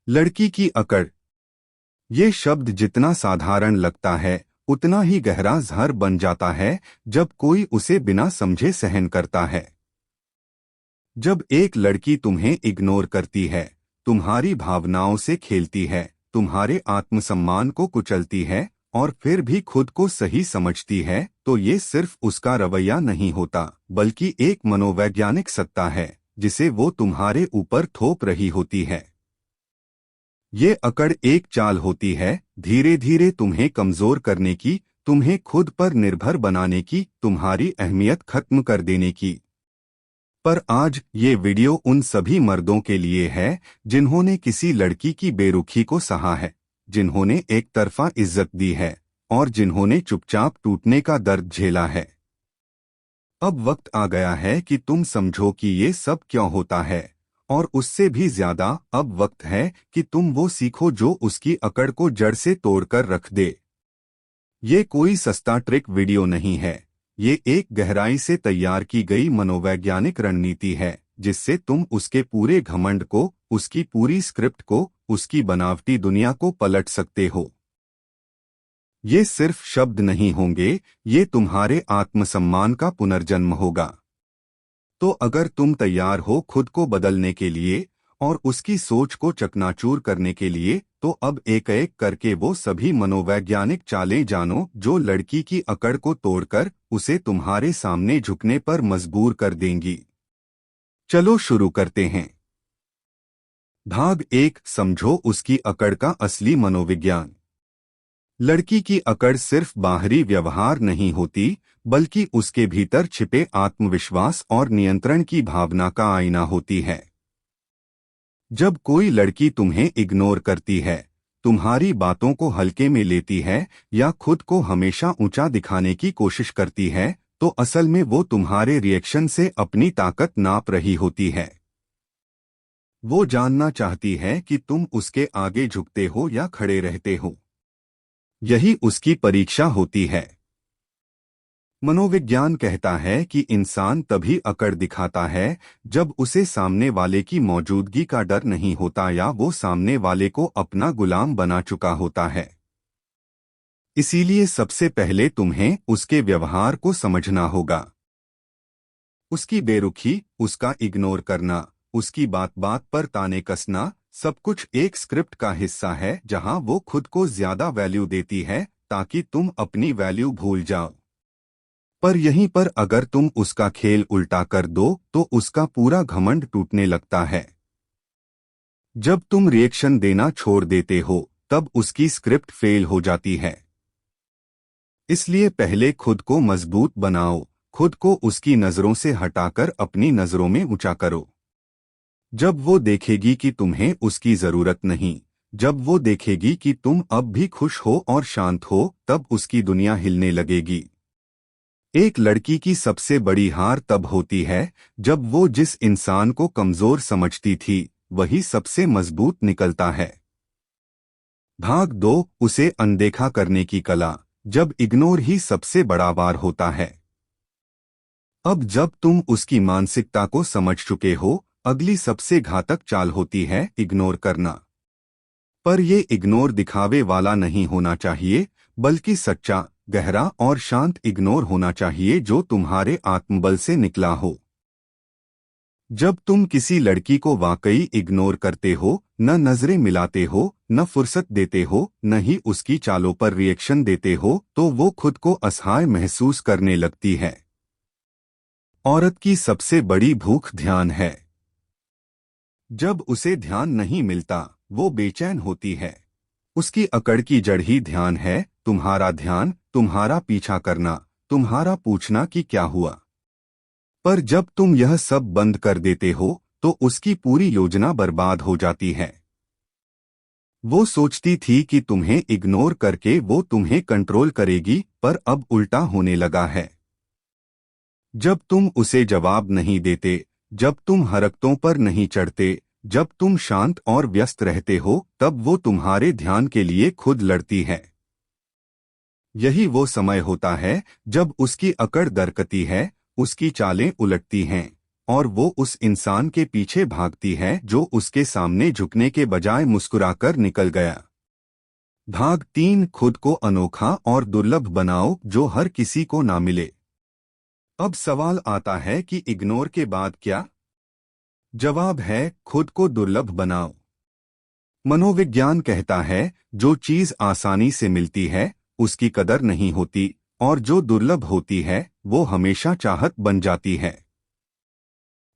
लड़की की अकड़। ये शब्द जितना साधारण लगता है उतना ही गहरा जहर बन जाता है जब कोई उसे बिना समझे सहन करता है। जब एक लड़की तुम्हें इग्नोर करती है, तुम्हारी भावनाओं से खेलती है, तुम्हारे आत्मसम्मान को कुचलती है और फिर भी खुद को सही समझती है, तो ये सिर्फ उसका रवैया नहीं होता बल्कि एक मनोवैज्ञानिक सत्ता है जिसे वो तुम्हारे ऊपर थोप रही होती है। ये अकड़ एक चाल होती है, धीरे धीरे तुम्हें कमजोर करने की, तुम्हें खुद पर निर्भर बनाने की, तुम्हारी अहमियत खत्म कर देने की। पर आज ये वीडियो उन सभी मर्दों के लिए है जिन्होंने किसी लड़की की बेरुखी को सहा है, जिन्होंने एक तरफा इज्जत दी है और जिन्होंने चुपचाप टूटने का दर्द झेला है। अब वक्त आ गया है कि तुम समझो कि ये सब क्यों होता है, और उससे भी ज्यादा अब वक्त है कि तुम वो सीखो जो उसकी अकड़ को जड़ से तोड़कर रख दे। ये कोई सस्ता ट्रिक वीडियो नहीं है, ये एक गहराई से तैयार की गई मनोवैज्ञानिक रणनीति है जिससे तुम उसके पूरे घमंड को, उसकी पूरी स्क्रिप्ट को, उसकी बनावटी दुनिया को पलट सकते हो। ये सिर्फ शब्द नहीं होंगे, ये तुम्हारे आत्मसम्मान का पुनर्जन्म होगा। तो अगर तुम तैयार हो खुद को बदलने के लिए और उसकी सोच को चकनाचूर करने के लिए, तो अब एक एक करके वो सभी मनोवैज्ञानिक चालें जानो जो लड़की की अकड़ को तोड़कर उसे तुम्हारे सामने झुकने पर मजबूर कर देंगी। चलो शुरू करते हैं। भाग 1, समझो उसकी अकड़ का असली मनोविज्ञान। लड़की की अकड़ सिर्फ बाहरी व्यवहार नहीं होती, बल्कि उसके भीतर छिपे आत्मविश्वास और नियंत्रण की भावना का आईना होती है। जब कोई लड़की तुम्हें इग्नोर करती है, तुम्हारी बातों को हल्के में लेती है या खुद को हमेशा ऊंचा दिखाने की कोशिश करती है, तो असल में वो तुम्हारे रिएक्शन से अपनी ताकत नाप रही होती है। वो जानना चाहती है कि तुम उसके आगे झुकते हो या खड़े रहते हो। यही उसकी परीक्षा होती है। मनोविज्ञान कहता है कि इंसान तभी अकड़ दिखाता है जब उसे सामने वाले की मौजूदगी का डर नहीं होता या वो सामने वाले को अपना गुलाम बना चुका होता है। इसीलिए सबसे पहले तुम्हें उसके व्यवहार को समझना होगा। उसकी बेरुखी, उसका इग्नोर करना, उसकी बात बात पर ताने कसना, सब कुछ एक स्क्रिप्ट का हिस्सा है जहां वो खुद को ज्यादा वैल्यू देती है ताकि तुम अपनी वैल्यू भूल जाओ। पर यहीं पर अगर तुम उसका खेल उल्टा कर दो तो उसका पूरा घमंड टूटने लगता है। जब तुम रिएक्शन देना छोड़ देते हो तब उसकी स्क्रिप्ट फेल हो जाती है। इसलिए पहले खुद को मजबूत बनाओ, खुद को उसकी नजरों से हटाकर अपनी नजरों में ऊंचा करो। जब वो देखेगी कि तुम्हें उसकी जरूरत नहीं, जब वो देखेगी कि तुम अब भी खुश हो और शांत हो, तब उसकी दुनिया हिलने लगेगी। एक लड़की की सबसे बड़ी हार तब होती है जब वो जिस इंसान को कमजोर समझती थी वही सबसे मजबूत निकलता है। भाग 2, उसे अनदेखा करने की कला, जब इग्नोर ही सबसे बड़ा वार होता है। अब जब तुम उसकी मानसिकता को समझ चुके हो, अगली सबसे घातक चाल होती है इग्नोर करना। पर यह इग्नोर दिखावे वाला नहीं होना चाहिए, बल्कि सच्चा, गहरा और शांत इग्नोर होना चाहिए जो तुम्हारे आत्मबल से निकला हो। जब तुम किसी लड़की को वाकई इग्नोर करते हो, न नजरें मिलाते हो, न फुर्सत देते हो, न ही उसकी चालों पर रिएक्शन देते हो, तो वो खुद को असहाय महसूस करने लगती है। औरत की सबसे बड़ी भूख ध्यान है। जब उसे ध्यान नहीं मिलता, वो बेचैन होती है। उसकी अकड़ की जड़ ही ध्यान है, तुम्हारा ध्यान, तुम्हारा पीछा करना, तुम्हारा पूछना कि क्या हुआ। पर जब तुम यह सब बंद कर देते हो, तो उसकी पूरी योजना बर्बाद हो जाती है। वो सोचती थी कि तुम्हें इग्नोर करके वो तुम्हें कंट्रोल करेगी, पर अब उल्टा होने लगा है। जब तुम उसे जवाब नहीं देते, जब तुम हरकतों पर नहीं चढ़ते, जब तुम शांत और व्यस्त रहते हो, तब वो तुम्हारे ध्यान के लिए खुद लड़ती है। यही वो समय होता है जब उसकी अकड़ दरकती है, उसकी चालें उलटती हैं, और वो उस इंसान के पीछे भागती है जो उसके सामने झुकने के बजाय मुस्कुराकर निकल गया। भाग 3, खुद को अनोखा और दुर्लभ बनाओ जो हर किसी को ना मिले। अब सवाल आता है कि इग्नोर के बाद क्या? जवाब है, खुद को दुर्लभ बनाओ। मनोविज्ञान कहता है, जो चीज आसानी से मिलती है उसकी कदर नहीं होती, और जो दुर्लभ होती है वो हमेशा चाहत बन जाती है।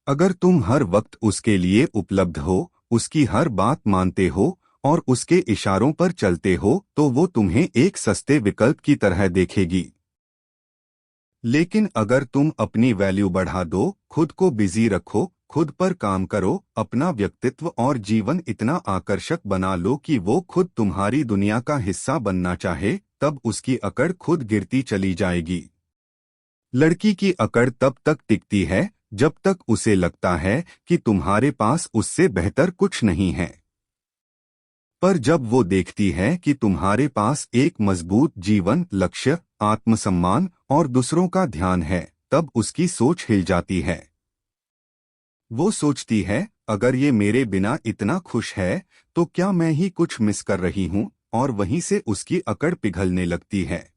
अगर तुम हर वक्त उसके लिए उपलब्ध हो, उसकी हर बात मानते हो और उसके इशारों पर चलते हो, तो वो तुम्हें एक सस्ते विकल्प की तरह देखेगी। लेकिन अगर तुम अपनी वैल्यू बढ़ा दो, खुद को बिजी रखो, खुद पर काम करो, अपना व्यक्तित्व और जीवन इतना आकर्षक बना लो कि वो खुद तुम्हारी दुनिया का हिस्सा बनना चाहे, तब उसकी अकड़ खुद गिरती चली जाएगी। लड़की की अकड़ तब तक टिकती है जब तक उसे लगता है कि तुम्हारे पास उससे बेहतर कुछ नहीं है। पर जब वो देखती है कि तुम्हारे पास एक मजबूत जीवन, लक्ष्य, आत्मसम्मान और दूसरों का ध्यान है, तब उसकी सोच हिल जाती है। वो सोचती है, अगर ये मेरे बिना इतना खुश है तो क्या मैं ही कुछ मिस कर रही हूँ, और वहीं से उसकी अकड़ पिघलने लगती है।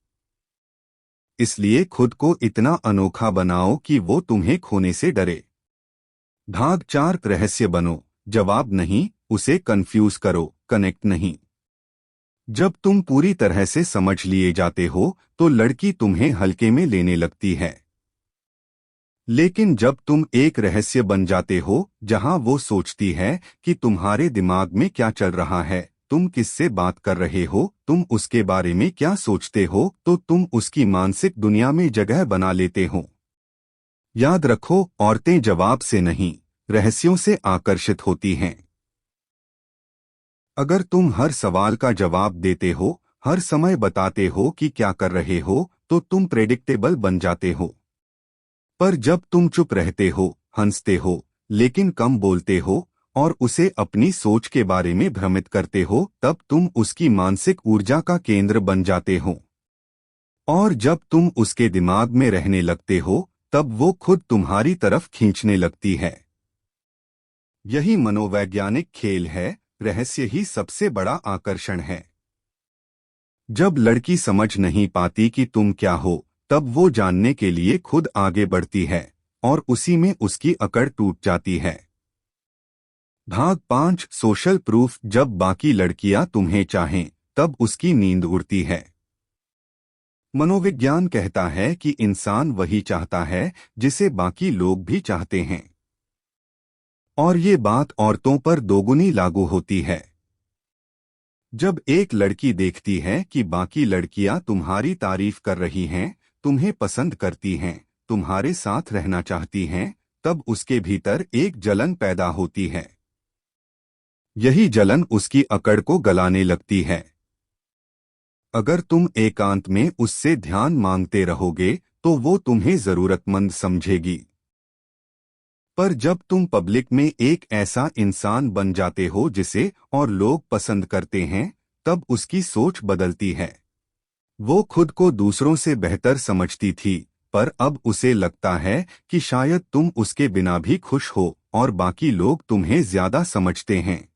इसलिए खुद को इतना अनोखा बनाओ कि वो तुम्हें खोने से डरे। भाग 4, रहस्य बनो। जवाब नहीं, उसे कंफ्यूज करो, कनेक्ट नहीं। जब तुम पूरी तरह से समझ लिए जाते हो तो लड़की तुम्हें हल्के में लेने लगती है। लेकिन जब तुम एक रहस्य बन जाते हो, जहां वो सोचती है कि तुम्हारे दिमाग में क्या चल रहा है, तुम किससे बात कर रहे हो, तुम उसके बारे में क्या सोचते हो, तो तुम उसकी मानसिक दुनिया में जगह बना लेते हो। याद रखो, औरतें जवाब से नहीं, रहस्यों से आकर्षित होती हैं। अगर तुम हर सवाल का जवाब देते हो, हर समय बताते हो कि क्या कर रहे हो, तो तुम प्रेडिक्टेबल बन जाते हो। पर जब तुम चुप रहते हो, हंसते हो, लेकिन कम बोलते हो, और उसे अपनी सोच के बारे में भ्रमित करते हो, तब तुम उसकी मानसिक ऊर्जा का केंद्र बन जाते हो। और जब तुम उसके दिमाग में रहने लगते हो, तब वो खुद तुम्हारी तरफ खींचने लगती है। यही मनोवैज्ञानिक खेल है, रहस्य ही सबसे बड़ा आकर्षण है। जब लड़की समझ नहीं पाती कि तुम क्या हो, तब वो जानने के लिए खुद आगे बढ़ती है, और उसी में उसकी अकड़ टूट जाती है। भाग 5, सोशल प्रूफ। जब बाकी लड़कियां तुम्हें चाहें, तब उसकी नींद उड़ती है। मनोविज्ञान कहता है कि इंसान वही चाहता है जिसे बाकी लोग भी चाहते हैं, और ये बात औरतों पर दोगुनी लागू होती है। जब एक लड़की देखती है कि बाकी लड़कियां तुम्हारी तारीफ कर रही हैं, तुम्हें पसंद करती हैं, तुम्हारे साथ रहना चाहती हैं, तब उसके भीतर एक जलन पैदा होती है। यही जलन उसकी अकड़ को गलाने लगती है। अगर तुम एकांत में उससे ध्यान मांगते रहोगे तो वो तुम्हें जरूरतमंद समझेगी। पर जब तुम पब्लिक में एक ऐसा इंसान बन जाते हो जिसे और लोग पसंद करते हैं, तब उसकी सोच बदलती है। वो खुद को दूसरों से बेहतर समझती थी, पर अब उसे लगता है कि शायद तुम उसके बिना भी खुश हो और बाकी लोग तुम्हें ज्यादा समझते हैं।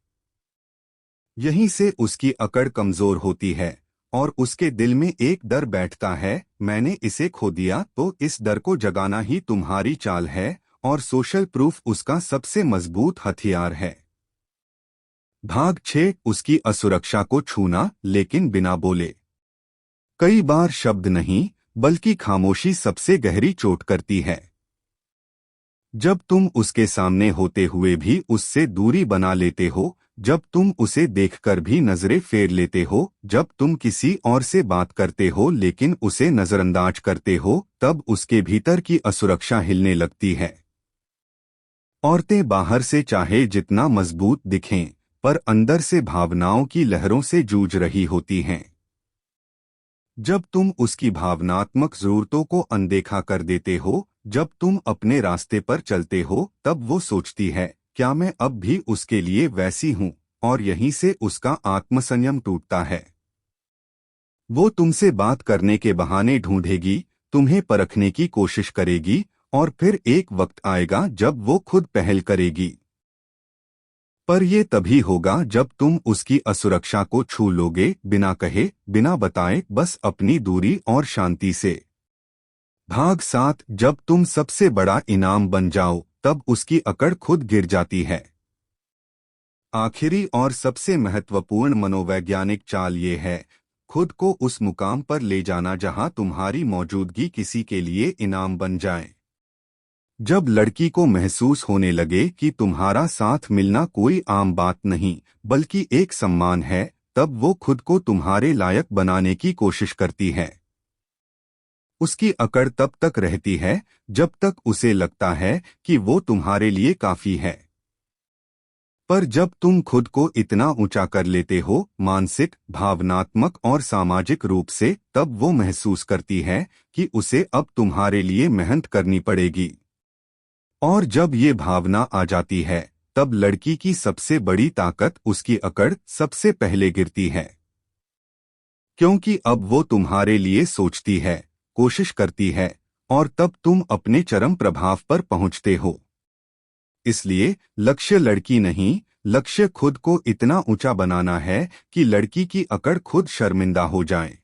यहीं से उसकी अकड़ कमजोर होती है, और उसके दिल में एक डर बैठता है, मैंने इसे खो दिया तो। इस डर को जगाना ही तुम्हारी चाल है, और सोशल प्रूफ उसका सबसे मजबूत हथियार है। भाग 6, उसकी असुरक्षा को छूना, लेकिन बिना बोले। कई बार शब्द नहीं, बल्कि खामोशी सबसे गहरी चोट करती है। जब तुम उसके सामने होते हुए भी उससे दूरी बना लेते हो, जब तुम उसे देखकर भी नजरें फेर लेते हो, जब तुम किसी और से बात करते हो लेकिन उसे नजरअंदाज करते हो, तब उसके भीतर की असुरक्षा हिलने लगती है। औरतें बाहर से चाहे जितना मजबूत दिखें, पर अंदर से भावनाओं की लहरों से जूझ रही होती हैं। जब तुम उसकी भावनात्मक जरूरतों को अनदेखा कर देते हो, जब तुम अपने रास्ते पर चलते हो, तब वो सोचती है, क्या मैं अब भी उसके लिए वैसी हूं, और यहीं से उसका आत्मसंयम टूटता है। वो तुमसे बात करने के बहाने ढूंढेगी, तुम्हें परखने की कोशिश करेगी, और फिर एक वक्त आएगा जब वो खुद पहल करेगी। पर ये तभी होगा जब तुम उसकी असुरक्षा को छू लोगे, बिना कहे, बिना बताए, बस अपनी दूरी और शांति से। भाग 7। जब तुम सबसे बड़ा इनाम बन जाओ तब उसकी अकड़ खुद गिर जाती है। आखिरी और सबसे महत्वपूर्ण मनोवैज्ञानिक चाल ये है, खुद को उस मुकाम पर ले जाना जहां तुम्हारी मौजूदगी किसी के लिए इनाम बन जाए। जब लड़की को महसूस होने लगे कि तुम्हारा साथ मिलना कोई आम बात नहीं बल्कि एक सम्मान है, तब वो खुद को तुम्हारे लायक बनाने की कोशिश करती है। उसकी अकड़ तब तक रहती है जब तक उसे लगता है कि वो तुम्हारे लिए काफी है। पर जब तुम खुद को इतना ऊंचा कर लेते हो, मानसिक, भावनात्मक और सामाजिक रूप से, तब वो महसूस करती है कि उसे अब तुम्हारे लिए मेहनत करनी पड़ेगी। और जब ये भावना आ जाती है, तब लड़की की सबसे बड़ी ताकत, उसकी अकड़, सबसे पहले गिरती है। क्योंकि अब वो तुम्हारे लिए सोचती है, कोशिश करती है, और तब तुम अपने चरम प्रभाव पर पहुंचते हो। इसलिए लक्ष्य लड़की नहीं, लक्ष्य खुद को इतना ऊंचा बनाना है कि लड़की की अकड़ खुद शर्मिंदा हो जाए।